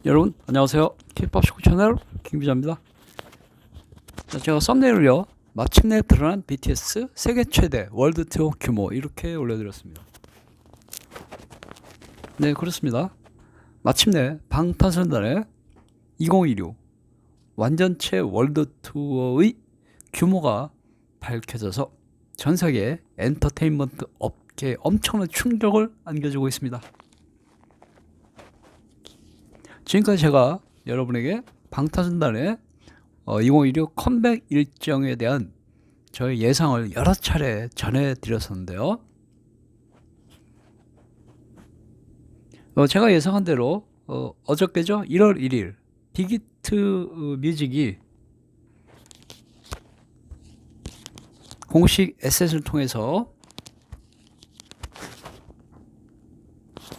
여러분 안녕하세요. K-POP 식구 채널 김기자입니다. 자, 제가 썸네일을요, 마침내 드러난 BTS 세계 최대 월드 투어 규모 이렇게 올려드렸습니다. 네, 그렇습니다. 마침내 방탄소년단의 2016 완전체 월드 투어의 규모가 밝혀져서 전 세계 엔터테인먼트 업계에 엄청난 충격을 안겨주고 있습니다. 지금까지 제가 여러분에게 방탄소년단의 2016 컴백 일정에 대한 저의 예상을 여러 차례 전해드렸었는데요. 제가 예상한 대로 어저께죠, 1월 1일 빅히트 뮤직이 공식 SNS를 통해서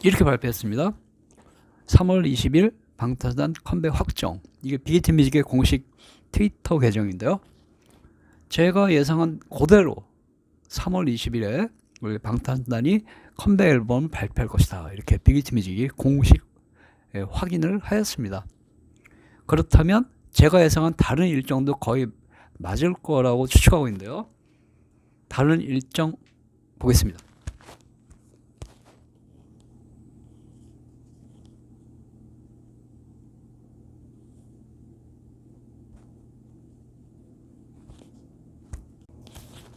이렇게 발표했습니다. 3월 20일 방탄소년단 컴백 확정. 이게 빅히트 뮤직의 공식 트위터 계정인데요. 제가 예상한 그대로 3월 20일에 우리 방탄소년단이 컴백 앨범을 발표할 것이다, 이렇게 빅히트 뮤직이 공식 확인을 하였습니다. 그렇다면 제가 예상한 다른 일정도 거의 맞을 거라고 추측하고 있는데요. 다른 일정 보겠습니다.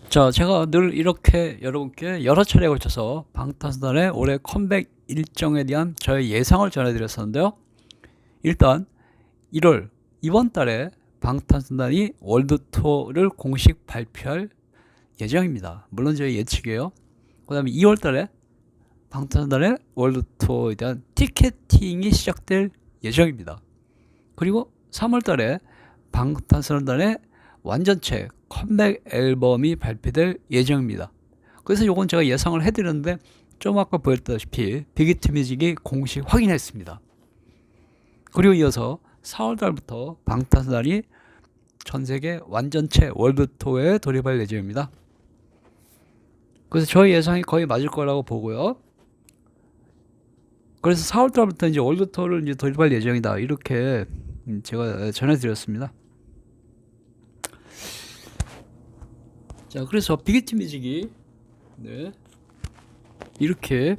자, 제가 늘 이렇게 여러분께 여러 차례에 걸쳐서 방탄소년단의 올해 컴백 일정에 대한 저의 예상을 전해드렸었는데요. 일단 1월 이번 달에 방탄소년단이 월드 투어를 공식 발표할 예정입니다. 물론 저희 예측이에요. 그 다음에 2월 달에 방탄소년단의 월드 투어에 대한 티켓팅이 시작될 예정입니다. 그리고 3월 달에 방탄소년단의 완전체 컴백 앨범이 발표될 예정입니다. 그래서 이건 제가 예상을 해드렸는데 좀 아까 보였다시피 빅히트 뮤직이 공식 확인했습니다. 그리고 이어서 4월 달부터 방탄소년단이 전세계 완전체 월드 투어에 돌입할 예정입니다. 그래서 저희 예상이 거의 맞을 거라고 보고요. 그래서 4월 달부터 이제 월드 투어를 이제 돌입할 예정이다, 이렇게 제가 전해드렸습니다. 자, 그래서 빅히트 뮤직이 이렇게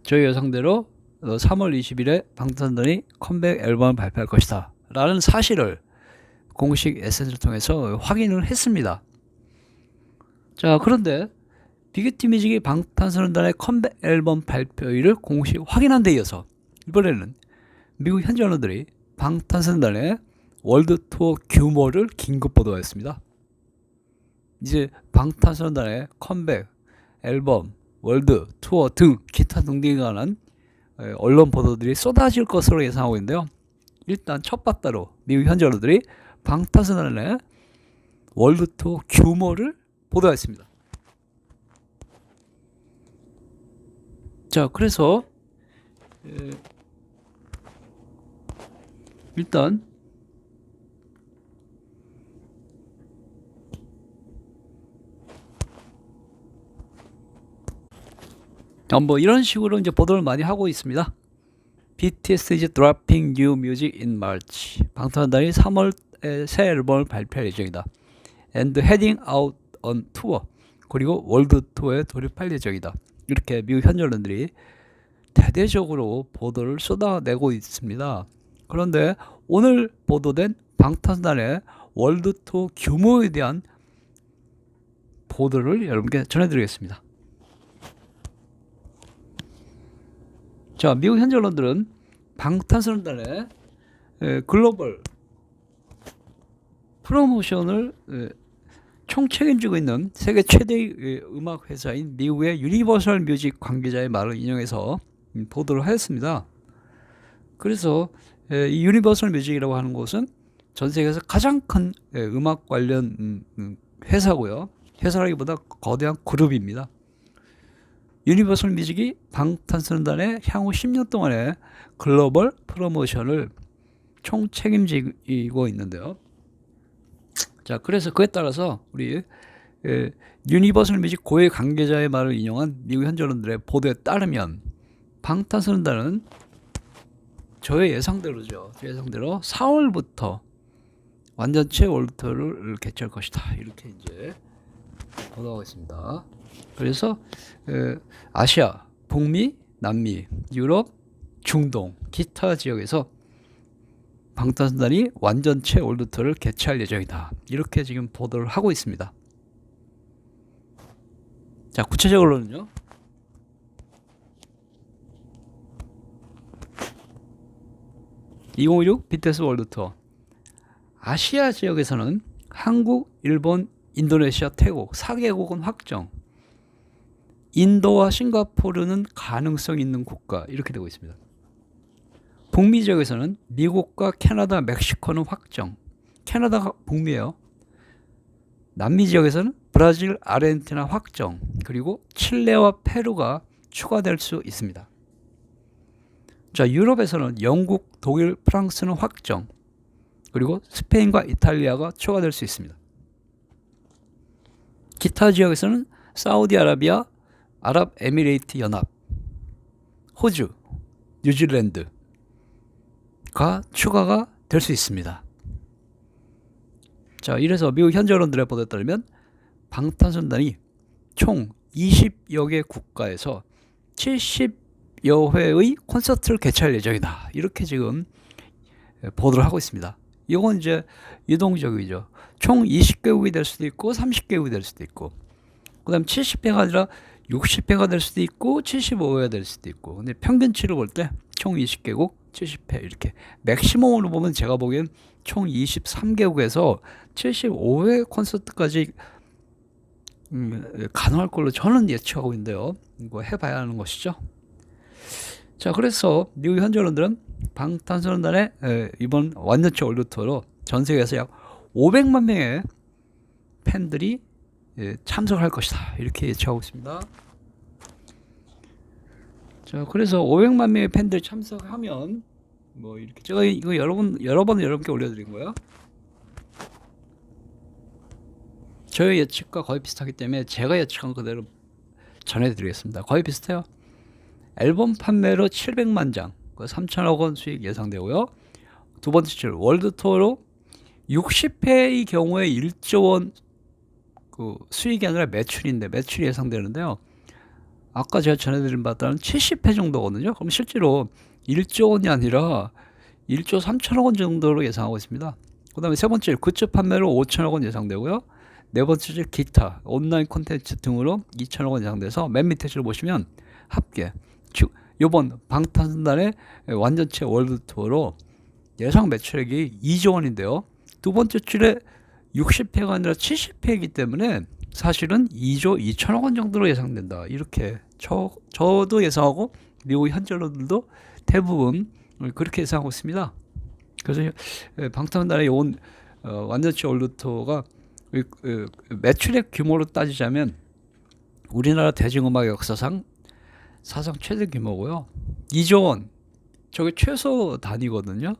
저희 예상대로 3월 20일에 방탄소년단이 컴백 앨범을 발표할 것이다 라는 사실을 공식 SNS를 통해서 확인을 했습니다. 자, 그런데 빅히트 뮤직이 방탄소년단의 컴백 앨범 발표일을 공식 확인한 데 이어서 이번에는 미국 현지 언론들이 방탄소년단의 월드 투어 규모를 긴급 보도했습니다. 이제 방탄소년단의 컴백, 앨범, 월드 투어 등 기타 등등에 관한 언론 보도들이 쏟아질 것으로 예상하고 있는데요. 일단 첫 바다로 미국 현지 언론들이 방탄소년단의 월드 투어 규모를 보도했습니다. 자, 그래서 일단 뭐 이런 식으로 이제 보도를 많이 하고 있습니다. BTS is dropping new music in March. 방탄소년단이 3월에 새 앨범을 발표할 예정이다. And heading out on tour. 그리고 월드 투어에 돌입할 예정이다. 이렇게 미국 현지 언론들이 대대적으로 보도를 쏟아내고 있습니다. 그런데 오늘 보도된 방탄소년단의 월드 투어 규모에 대한 보도를 여러분께 전해드리겠습니다. 자, 미국 현지 언론들은 방탄소년단의 글로벌 프로모션을 총 책임지고 있는 세계 최대의 음악 회사인 미국의 유니버설 뮤직 관계자의 말을 인용해서 보도를 하였습니다. 그래서 이 유니버설 뮤직이라고 하는 곳은 전 세계에서 가장 큰 음악 관련 회사고요. 회사라기보다 거대한 그룹입니다. 유니버설 뮤직이 방탄소년단의 향후 10년 동안의 글로벌 프로모션을 총 책임지고 있는데요. 자, 그래서 그에 따라서 우리 유니버설 뮤직 고위 관계자의 말을 인용한 미국 현지 언론들의 보도에 따르면 방탄소년단은 저의 예상대로죠. 제 예상대로 4월부터 완전체 월드 투어를 개최할 것이다. 이렇게 이제 보도하고 있습니다. 그래서 아시아, 북미, 남미, 유럽, 중동, 기타 지역에서 방탄소년단이 완전체 월드 투어를 개최할 예정이다. 이렇게 지금 보도를 하고 있습니다. 자, 구체적으로는요. (2016) BTS 월드 투어 아시아 지역에서는 한국, 일본, 인도네시아, 태국 4개국은 확정, 인도와 싱가포르는 가능성 있는 국가 이렇게 되고 있습니다. 북미 지역에서는 미국과 캐나다, 멕시코는 확정, 캐나다가 북미예요. 남미 지역에서는 브라질, 아르헨티나 확정, 그리고 칠레와 페루가 추가될 수 있습니다. 자, 유럽에서는 영국, 독일, 프랑스는 확정, 그리고 스페인과 이탈리아가 추가될 수 있습니다. 기타 지역에서는 사우디아라비아, 아랍에미레이트 연합, 호주, 뉴질랜드가 추가가 될 수 있습니다. 자, 이래서 미국 현지 언론들의 보도에 따르면 방탄소년단이 총 20여 개 국가에서 70여 회의 콘서트를 개최할 예정이다. 이렇게 지금 보도를 하고 있습니다. 이건 이제 유동적이죠. 총 20개국이 될 수도 있고 30개국이 될 수도 있고, 그 다음 70회가 아니라 60회가 될 수도 있고 75회가 될 수도 있고, 근데 평균치를 볼 때 총 20개국 70회 이렇게 맥시멈으로 보면 제가 보기엔 총 23개국에서 75회 콘서트까지 가능할 걸로 저는 예측하고 있는데요. 이거 해봐야 하는 것이죠. 자, 그래서 미국 현지 언론들은 방탄소년단의 이번 완전체 월드 투어로 전 세계에서 약 500만 명의 팬들이 참석할 것이다. 이렇게 예측하고 있습니다. 자, 그래서 500만 명의 팬들이 참석하면 뭐 이렇게 제가 이거 여러 번 여러분께 올려드린 거예요. 저의 예측과 거의 비슷하기 때문에 제가 예측한 그대로 전해드리겠습니다. 거의 비슷해요. 앨범 판매로 700만 장, 3천억 원 수익 예상되고요. 두 번째 줄 월드 투어로 60회의 경우에 1조 원 그 수익이 아니라 매출인데 매출이 예상되는데요. 아까 제가 전해드린 바에 따르면 70회 정도거든요. 그럼 실제로 1조 원이 아니라 1조 3천억 원 정도로 예상하고 있습니다. 그 다음에 세 번째 굿즈 판매로 5천억 원 예상되고요. 네 번째 줄 기타, 온라인 콘텐츠 등으로 2천억 원 예상돼서 맨 밑에 줄 보시면 합계 이번 방탄소년단의 완전체 월드 투어로 예상 매출액이 2조 원인데요. 두 번째 줄에 60회가 아니라 70회이기 때문에 사실은 2조 2천억 원 정도로 예상된다. 이렇게 저도 예상하고 미국 현지 언론들도 대부분 그렇게 예상하고 있습니다. 그래서 방탄소년단의 이번 완전체 월드 투어가 매출액 규모로 따지자면 우리나라 대중음악 역사상 사상 최대 규모고요. 2조 원, 저게 최소 단위거든요.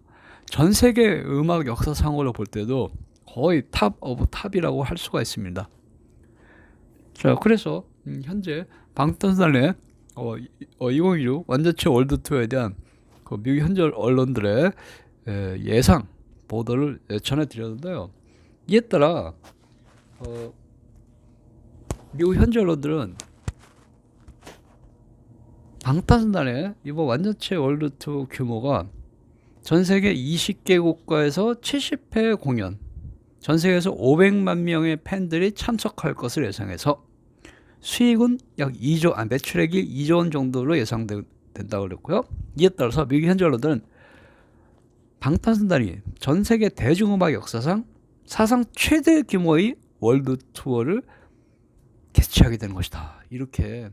전 세계 음악 역사상으로 볼 때도 거의 탑 오브 탑이라고 할 수가 있습니다. 자, 그래서 현재 방탄소년단의 2016 완전체 월드 투어에 대한 그 미국 현지 언론들의 예상 보도를 전해드렸는데요. 이에 따라 미국 현지 언론들은 방탄소년단의 이번 완전체 월드 투어 규모가 전 세계 20개 국가에서 70회 공연, 전 세계에서 500만 명의 팬들이 참석할 것을 예상해서 수익은 약 2조, 매출액이 2조 원 정도로 예상된다고 그랬고요. 이에 따라서 미국 현지 언론들은 방탄소년단이 전 세계 대중음악 역사상 사상 최대 규모의 월드 투어를 개최하게 되는 것이다. 이렇게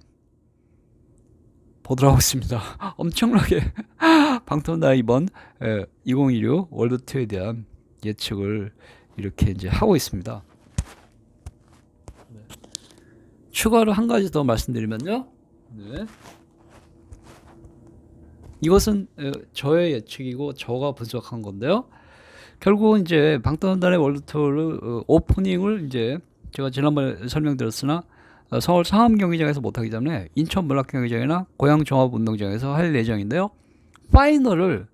보도를 하고 있습니다. 엄청나게 방탄소년단 이번 2016 월드 투어에 대한 예측을 이렇게 이제 하고 있습니다. 추가로 한 가지 더 말씀드리면요. 네. 이것은 저의 예측이고 저가 분석한 건데요. 결국은 이제 방탄소년단의 월드 투어를 오프닝을 이제 제가 지난번에 설명드렸으나 서울 상암 경기장에서 못하기 때문에 인천 문학경기장이나 고양 종합운동장에서 할 예정인데요. 파이널을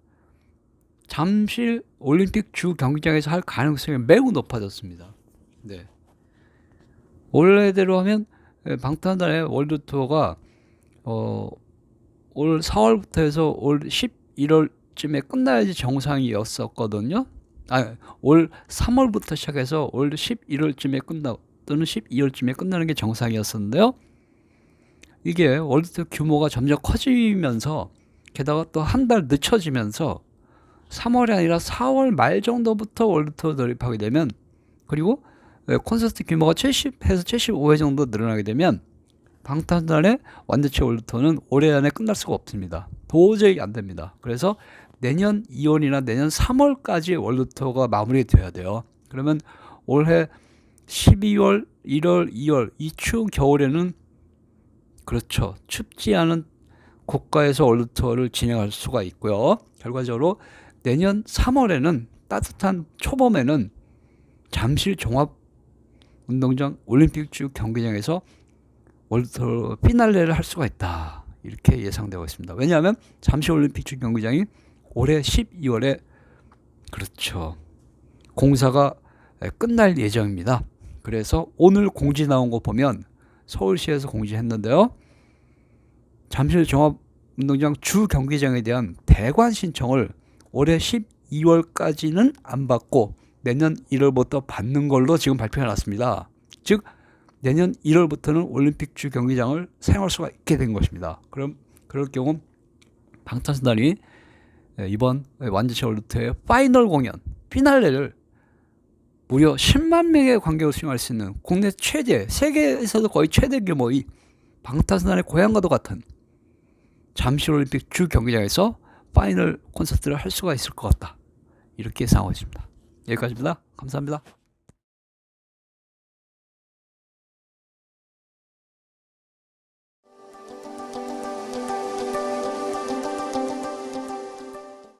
잠실 올림픽 주 경기장에서 할 가능성이 매우 높아졌습니다. 네. 원래대로 하면 방탄소년단의 월드 투어가 올 4월부터 해서 올 11월쯤에 끝나야지 정상이었었거든요. 올 3월부터 시작해서 올 11월쯤에 또는 12월쯤에 끝나는 게 정상이었었는데요. 이게 월드 투어 규모가 점점 커지면서 게다가 또 한 달 늦춰지면서 3월이 아니라 4월 말 정도부터 월드 투어 돌입하게 되면, 그리고 콘서트 규모가 70회에서 75회 정도 늘어나게 되면 방탄소년단의 완전체 월드 투어는 올해 안에 끝날 수가 없습니다. 도저히 안 됩니다. 그래서 내년 2월이나 내년 3월까지 월드 투어가 마무리돼야 돼요. 그러면 올해 12월, 1월, 2월 이 추운 겨울에는, 그렇죠, 춥지 않은 국가에서 월드 투어를 진행할 수가 있고요. 결과적으로 내년 3월에는 따뜻한 초봄에는 잠실 종합운동장 올림픽 주 경기장에서 월드 투어 피날레를 할 수가 있다, 이렇게 예상되고 있습니다. 왜냐하면 잠실 올림픽 주 경기장이 올해 12월에, 그렇죠, 공사가 끝날 예정입니다. 그래서 오늘 공지 나온 거 보면 서울시에서 공지했는데요, 잠실 종합운동장 주 경기장에 대한 대관 신청을 올해 12월까지는 안 받고 내년 1월부터 받는 걸로 지금 발표해 놨습니다. 즉 내년 1월부터는 올림픽 주 경기장을 사용할 수가 있게 된 것입니다. 그럼 그럴 경우 방탄소년단이 이번 완전체 월드 투어의 파이널 공연, 피날레를 무려 10만 명의 관객을 수용할 수 있는 국내 최대, 세계에서도 거의 최대 규모의 방탄소년단의 고향과도 같은 잠실 올림픽 주 경기장에서 파이널 콘서트를 할 수가 있을 것 같다, 이렇게 예상하고 있습니다. 여기까지입니다. 감사합니다.